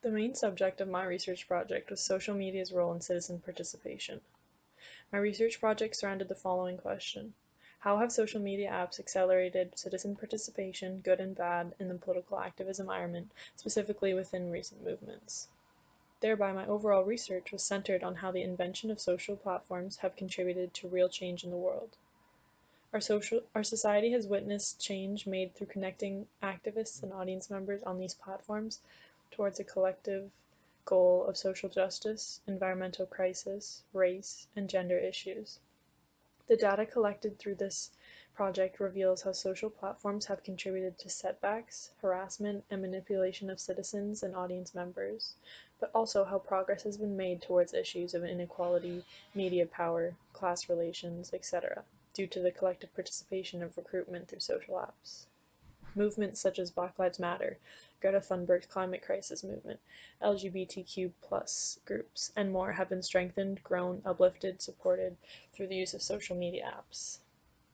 The main subject of my research project was social media's role in citizen participation. My research project surrounded the following question: how have social media apps accelerated citizen participation, good and bad, in the political activism environment, specifically within recent movements? Thereby, my overall research was centered on how the invention of social platforms have contributed to real change in the world. Our society has witnessed change made through connecting activists and audience members on these platforms towards a collective goal of social justice, environmental crisis, race, and gender issues. The data collected through this project reveals how social platforms have contributed to setbacks, harassment, and manipulation of citizens and audience members, but also how progress has been made towards issues of inequality, media power, class relations, etc., due to the collective participation of recruitment through social apps. Movements such as Black Lives Matter, Greta Thunberg's climate crisis movement, LGBTQ+ groups, and more have been strengthened, grown, uplifted, supported through the use of social media apps.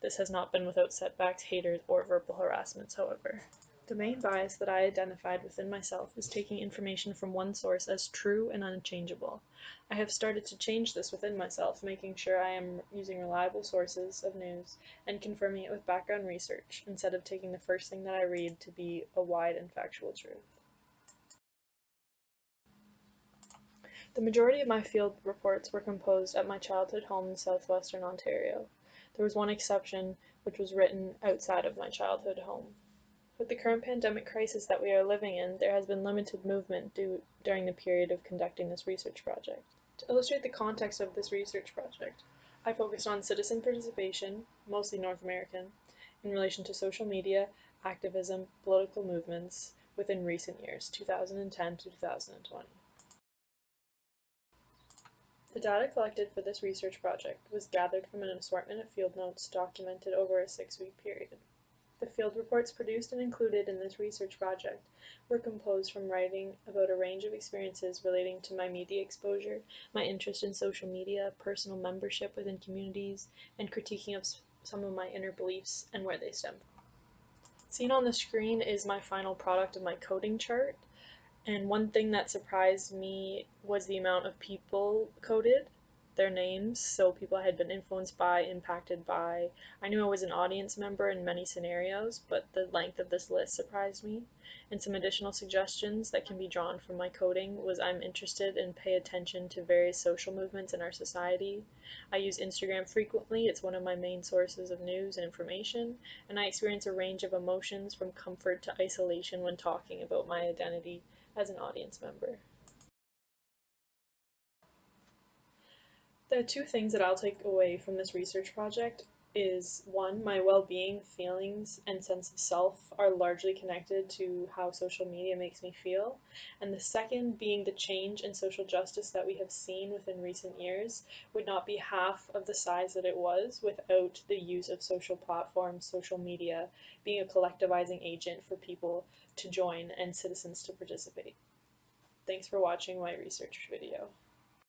This has not been without setbacks, haters, or verbal harassments, however. The main bias that I identified within myself is taking information from one source as true and unchangeable. I have started to change this within myself, making sure I am using reliable sources of news and confirming it with background research, instead of taking the first thing that I read to be a wide and factual truth. The majority of my field reports were composed at my childhood home in southwestern Ontario. There was one exception, which was written outside of my childhood home. With the current pandemic crisis that we are living in, there has been limited movement during the period of conducting this research project. To illustrate the context of this research project, I focused on citizen participation, mostly North American, in relation to social media, activism, political movements within recent years, 2010 to 2020. The data collected for this research project was gathered from an assortment of field notes documented over a 6-week period. The field reports produced and included in this research project were composed from writing about a range of experiences relating to my media exposure, my interest in social media, personal membership within communities, and critiquing of some of my inner beliefs and where they stem from. Seen on the screen is my final product of my coding chart, and one thing that surprised me was the amount of people coded, their names, so people I had been influenced by, impacted by. I knew I was an audience member in many scenarios, but the length of this list surprised me. And some additional suggestions that can be drawn from my coding was I'm interested and pay attention to various social movements in our society. I use Instagram frequently, it's one of my main sources of news and information, and I experience a range of emotions from comfort to isolation when talking about my identity as an audience member. The two things that I'll take away from this research project is, one, my well-being, feelings, and sense of self are largely connected to how social media makes me feel, and the second being the change in social justice that we have seen within recent years would not be half of the size that it was without the use of social platforms, social media, being a collectivizing agent for people to join and citizens to participate. Thanks for watching my research video.